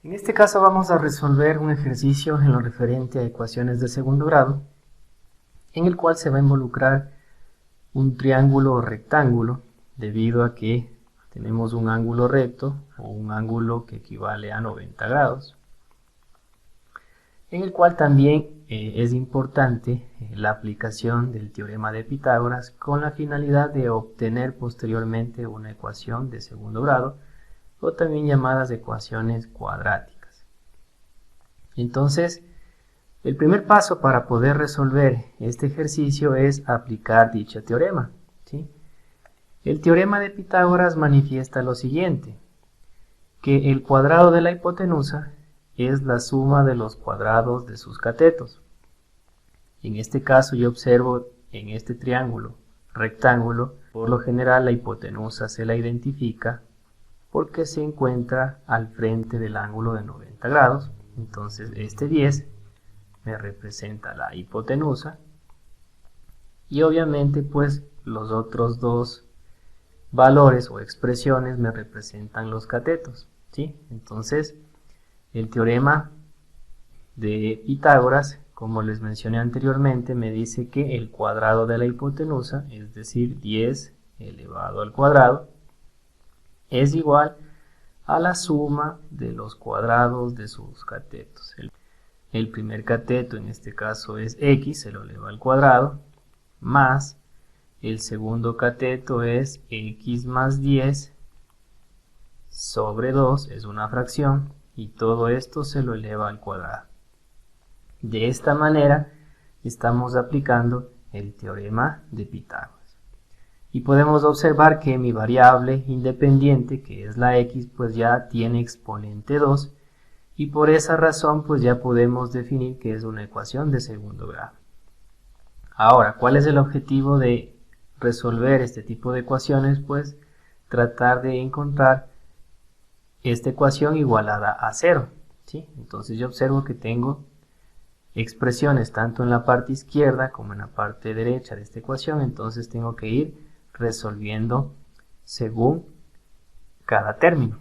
En este caso vamos a resolver un ejercicio en lo referente a ecuaciones de segundo grado, en el cual se va a involucrar un triángulo o rectángulo, debido a que tenemos un ángulo recto o un ángulo que equivale a 90 grados, en el cual también es importante la aplicación del teorema de Pitágoras con la finalidad de obtener posteriormente una ecuación de segundo grado, o también llamadas ecuaciones cuadráticas. Entonces, el primer paso para poder resolver este ejercicio es aplicar dicho teorema, ¿sí? El teorema de Pitágoras manifiesta lo siguiente, que el cuadrado de la hipotenusa es la suma de los cuadrados de sus catetos. En este caso yo observo en este triángulo rectángulo, por lo general la hipotenusa se la identifica porque se encuentra al frente del ángulo de 90 grados. Entonces este 10 me representa la hipotenusa y obviamente pues los otros dos valores o expresiones me representan los catetos, ¿sí? Entonces el teorema de Pitágoras, como les mencioné anteriormente, me dice que el cuadrado de la hipotenusa, es decir 10 elevado al cuadrado, es igual a la suma de los cuadrados de sus catetos. El primer cateto en este caso es x, se lo eleva al cuadrado, más el segundo cateto es x más 10 sobre 2, es una fracción, y todo esto se lo eleva al cuadrado. De esta manera estamos aplicando el teorema de Pitágoras. Y podemos observar que mi variable independiente, que es la x, pues ya tiene exponente 2, y por esa razón pues ya podemos definir que es una ecuación de segundo grado. Ahora, ¿cuál es el objetivo de resolver este tipo de ecuaciones? Pues tratar de encontrar esta ecuación igualada a 0, ¿sí? Entonces yo observo que tengo expresiones tanto en la parte izquierda como en la parte derecha de esta ecuación, entonces tengo que ir resolviendo según cada término.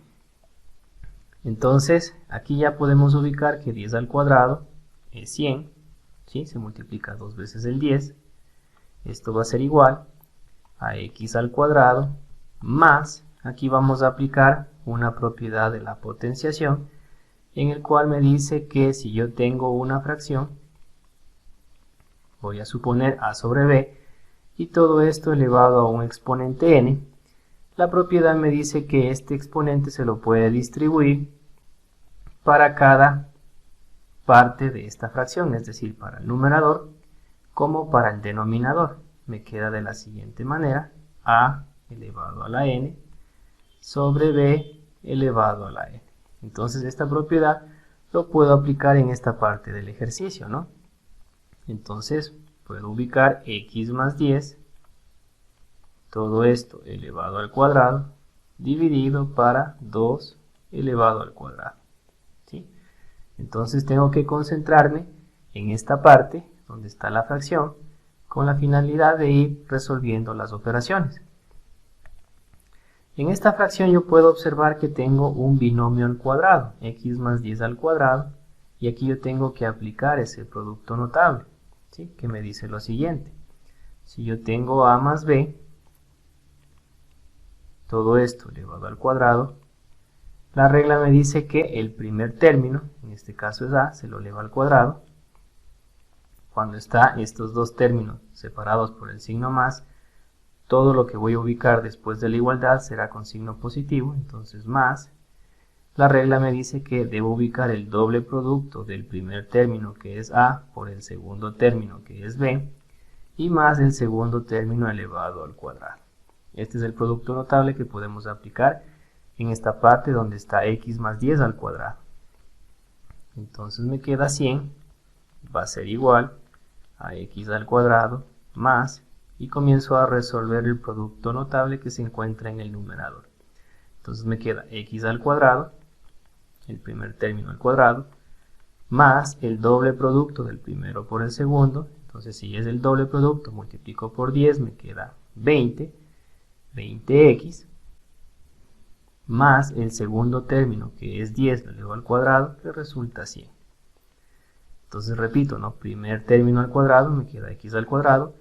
Entonces aquí ya podemos ubicar que 10 al cuadrado es 100, ¿sí? Se multiplica 2 veces el 10, esto va a ser igual a x al cuadrado más, aquí vamos a aplicar una propiedad de la potenciación, en el cual me dice que si yo tengo una fracción, voy a suponer a sobre b, y todo esto elevado a un exponente n, la propiedad me dice que este exponente se lo puede distribuir para cada parte de esta fracción, es decir, para el numerador como para el denominador. Me queda de la siguiente manera: a elevado a la n sobre b elevado a la n. Entonces esta propiedad lo puedo aplicar en esta parte del ejercicio, ¿no? Entonces puedo ubicar x más 10, todo esto elevado al cuadrado, dividido para 2 elevado al cuadrado, ¿sí? Entonces tengo que concentrarme en esta parte donde está la fracción, con la finalidad de ir resolviendo las operaciones. En esta fracción yo puedo observar que tengo un binomio al cuadrado, x más 10 al cuadrado, y aquí yo tengo que aplicar ese producto notable, ¿sí? Que me dice lo siguiente: si yo tengo a más b, todo esto elevado al cuadrado, la regla me dice que el primer término, en este caso es a, se lo eleva al cuadrado. Cuando están estos dos términos separados por el signo más, todo lo que voy a ubicar después de la igualdad será con signo positivo, entonces más. La regla me dice que debo ubicar el doble producto del primer término, que es a, por el segundo término, que es b, y más el segundo término elevado al cuadrado. Este es el producto notable que podemos aplicar en esta parte donde está x más 10 al cuadrado. Entonces me queda 100, va a ser igual a x al cuadrado más, y comienzo a resolver el producto notable que se encuentra en el numerador. Entonces me queda x al cuadrado, el primer término al cuadrado, más el doble producto del primero por el segundo. Entonces si es el doble producto, multiplico por 10, me queda 20, 20x, más el segundo término, que es 10 lo elevado al cuadrado, que resulta 100. Entonces repito, ¿no? Primer término al cuadrado me queda x al cuadrado,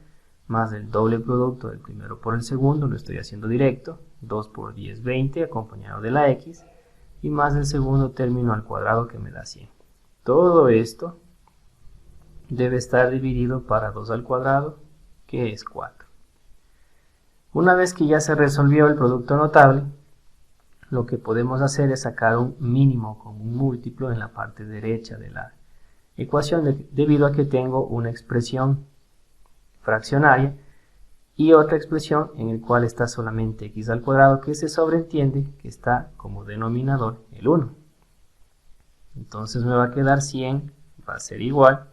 más el doble producto del primero por el segundo, lo estoy haciendo directo, 2 por 10, 20, acompañado de la x, y más el segundo término al cuadrado que me da 100. Todo esto debe estar dividido para 2 al cuadrado, que es 4. Una vez que ya se resolvió el producto notable, lo que podemos hacer es sacar un mínimo con un múltiplo en la parte derecha de la ecuación, debido a que tengo una expresión fraccionaria y otra expresión en el cual está solamente x al cuadrado, que se sobreentiende que está como denominador el 1. Entonces me va a quedar 100, va a ser igual,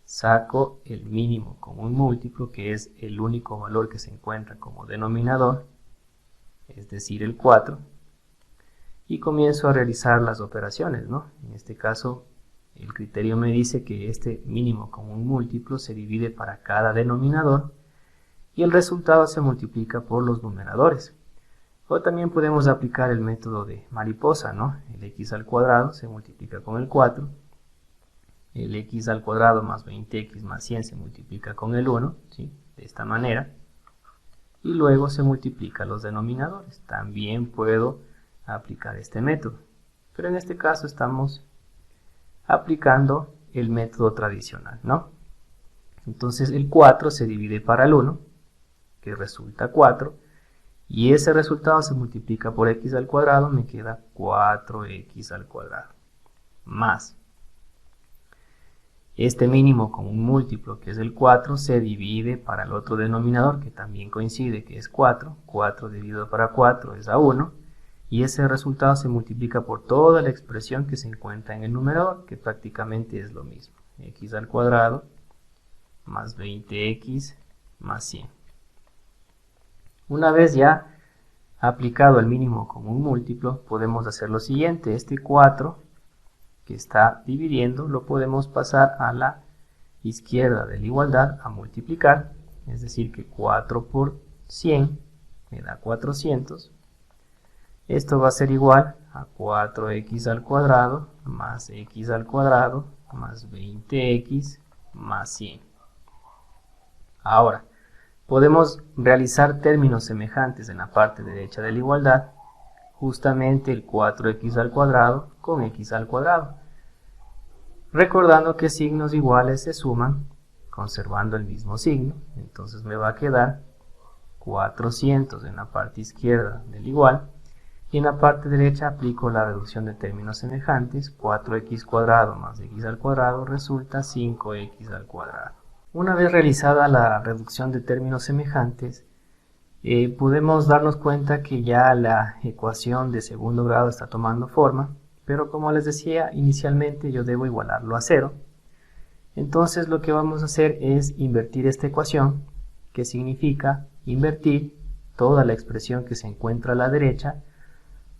saco el mínimo con un múltiplo, que es el único valor que se encuentra como denominador, es decir, el 4, y comienzo a realizar las operaciones, ¿no? En este caso, el criterio me dice que este mínimo con un múltiplo se divide para cada denominador y el resultado se multiplica por los numeradores. O también podemos aplicar el método de mariposa, ¿no? El x al cuadrado se multiplica con el 4, el x al cuadrado más 20x más 100 se multiplica con el 1, ¿sí? De esta manera, y luego se multiplica los denominadores. También puedo aplicar este método, pero en este caso estamos aplicando el método tradicional, ¿no? Entonces el 4 se divide para el 1, que resulta 4, y ese resultado se multiplica por x al cuadrado, me queda 4x al cuadrado, más este mínimo con un múltiplo, que es el 4, se divide para el otro denominador, que también coincide, que es 4, 4 dividido para 4 es a 1, y ese resultado se multiplica por toda la expresión que se encuentra en el numerador, que prácticamente es lo mismo, x al cuadrado más 20x más 100. Una vez ya aplicado el mínimo con un múltiplo, podemos hacer lo siguiente. Este 4 que está dividiendo lo podemos pasar a la izquierda de la igualdad a multiplicar, es decir que 4 por 100 me da 400. Esto va a ser igual a 4x al cuadrado más x al cuadrado más 20x más 100. Ahora, podemos realizar términos semejantes en la parte derecha de la igualdad, justamente el 4x al cuadrado con x al cuadrado, recordando que signos iguales se suman conservando el mismo signo. Entonces me va a quedar 400 en la parte izquierda del igual, y en la parte derecha aplico la reducción de términos semejantes. 4x cuadrado más x al cuadrado resulta 5x al cuadrado. Una vez realizada la reducción de términos semejantes, podemos darnos cuenta que ya la ecuación de segundo grado está tomando forma, pero como les decía inicialmente yo debo igualarlo a 0. Entonces lo que vamos a hacer es invertir esta ecuación, que significa invertir toda la expresión que se encuentra a la derecha,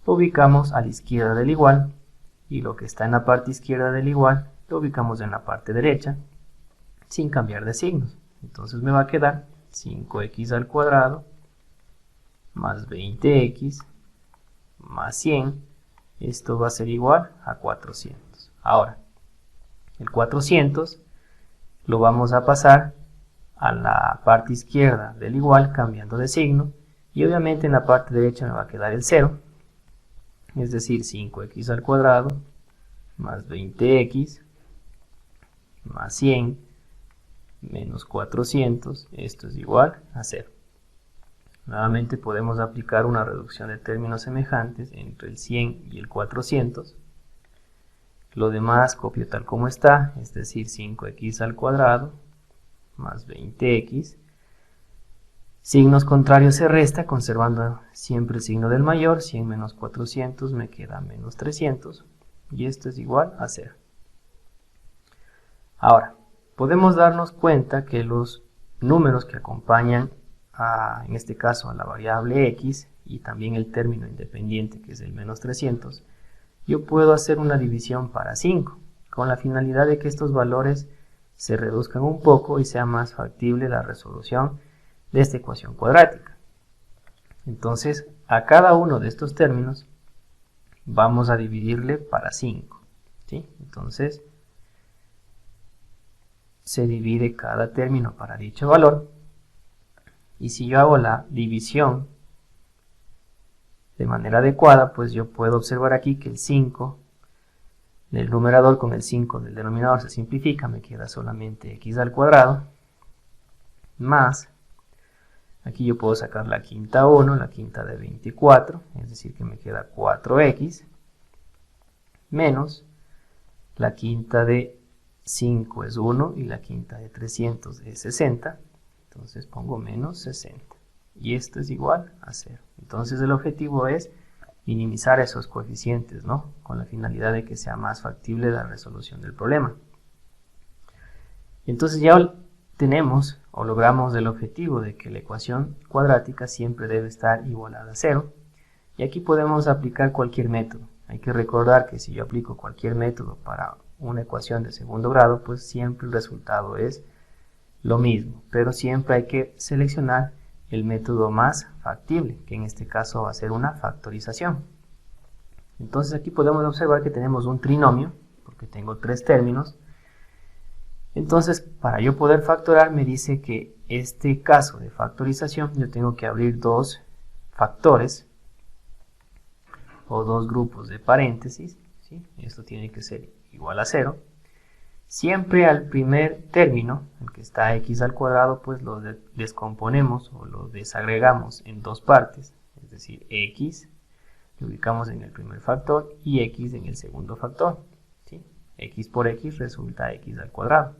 lo ubicamos a la izquierda del igual, y lo que está en la parte izquierda del igual lo ubicamos en la parte derecha, sin cambiar de signos. Entonces me va a quedar 5x al cuadrado más 20x más 100. Esto va a ser igual a 400. Ahora, el 400 lo vamos a pasar a la parte izquierda del igual cambiando de signo, y obviamente en la parte derecha me va a quedar el 0, es decir 5x al cuadrado más 20x más 100 menos 400, esto es igual a 0. Nuevamente podemos aplicar una reducción de términos semejantes entre el 100 y el 400. Lo demás copio tal como está, es decir 5x al cuadrado más 20x. Signos contrarios se resta, conservando siempre el signo del mayor. 100 menos 400 me queda menos 300, y esto es igual a 0. Ahora, podemos darnos cuenta que los números que acompañan en este caso a la variable x, y también el término independiente que es el menos 300, yo puedo hacer una división para 5, con la finalidad de que estos valores se reduzcan un poco y sea más factible la resolución de esta ecuación cuadrática. Entonces, a cada uno de estos términos vamos a dividirle para 5, ¿sí? Entonces se divide cada término para dicho valor, y si yo hago la división de manera adecuada, pues yo puedo observar aquí que el 5 del numerador con el 5 del denominador se simplifica, me queda solamente x al cuadrado, más, aquí yo puedo sacar la quinta 1, la quinta de 24, es decir que me queda 4x, menos, la quinta de 5 es 1 y la quinta de 300 es 60, entonces pongo menos 60, y esto es igual a 0. Entonces el objetivo es minimizar esos coeficientes, ¿no? Con la finalidad de que sea más factible la resolución del problema. Entonces ya tenemos o logramos el objetivo de que la ecuación cuadrática siempre debe estar igualada a 0, y aquí podemos aplicar cualquier método. Hay que recordar que si yo aplico cualquier método para una ecuación de segundo grado, pues siempre el resultado es lo mismo, pero siempre hay que seleccionar el método más factible, que en este caso va a ser una factorización. Entonces aquí podemos observar que tenemos un trinomio, porque tengo 3 términos. Entonces, para yo poder factorar, me dice que este caso de factorización yo tengo que abrir 2 factores o 2 grupos de paréntesis, ¿sí? Esto tiene que ser igual a 0. Siempre al primer término, el que está x al cuadrado, pues lo descomponemos o lo desagregamos en 2 partes, es decir, x lo ubicamos en el primer factor y x en el segundo factor, ¿sí? X por x resulta x al cuadrado.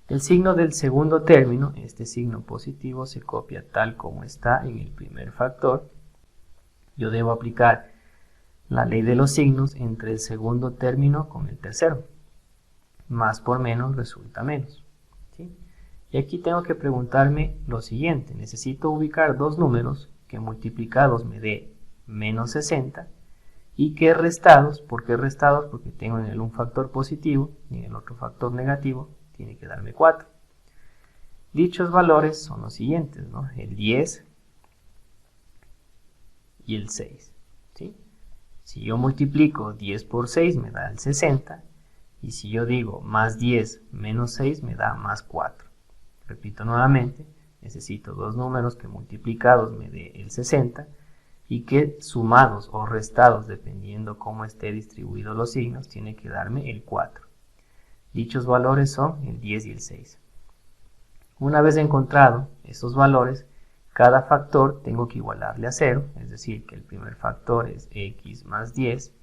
El signo del segundo término, este signo positivo, se copia tal como está en el primer factor. Yo debo aplicar la ley de los signos entre el segundo término con el tercero. Más por menos resulta menos, ¿sí? Y aquí tengo que preguntarme lo siguiente. Necesito ubicar 2 números que multiplicados me dé menos 60 y que restados, ¿por qué restados? Porque tengo en el un factor positivo y en el otro factor negativo, tiene que darme 4. Dichos valores son los siguientes, ¿no? El 10 y el 6, ¿sí? Si yo multiplico 10 por 6 me da el 60, y si yo digo más 10 menos 6 me da más 4. Repito nuevamente, necesito 2 números que multiplicados me dé el 60 y que sumados o restados, dependiendo cómo esté distribuidos los signos, tiene que darme el 4. Dichos valores son el 10 y el 6. Una vez encontrado estos valores, cada factor tengo que igualarle a 0, es decir, que el primer factor es x más 10,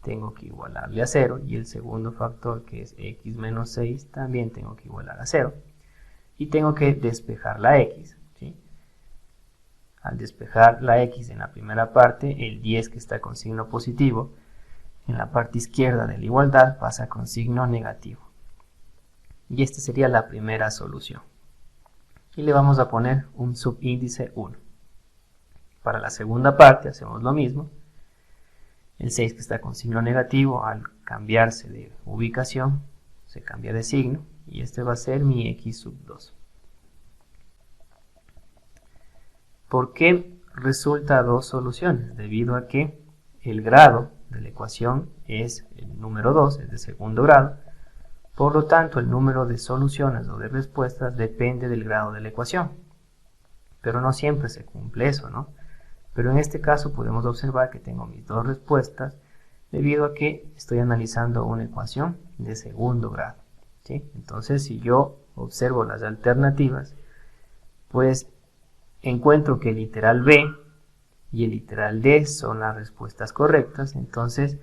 tengo que igualarle a 0, y el segundo factor, que es x menos 6, también tengo que igualar a 0. Y tengo que despejar la x, ¿sí? Al despejar la x en la primera parte, el 10 que está con signo positivo, en la parte izquierda de la igualdad pasa con signo negativo. Y esta sería la primera solución. Y le vamos a poner un subíndice 1. Para la segunda parte hacemos lo mismo. El 6 que está con signo negativo, al cambiarse de ubicación, se cambia de signo, y este va a ser mi x sub 2. ¿Por qué resulta 2 soluciones? Debido a que el grado de la ecuación es el número 2, es de segundo grado, por lo tanto el número de soluciones o de respuestas depende del grado de la ecuación. Pero no siempre se cumple eso, ¿no? Pero en este caso podemos observar que tengo mis 2 respuestas debido a que estoy analizando una ecuación de segundo grado, ¿sí? Entonces, si yo observo las alternativas, pues encuentro que el literal B y el literal D son las respuestas correctas. Entonces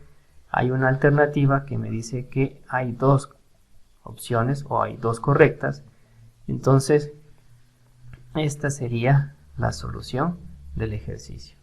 hay una alternativa que me dice que hay 2 opciones o hay 2 correctas. Entonces esta sería la solución del ejercicio.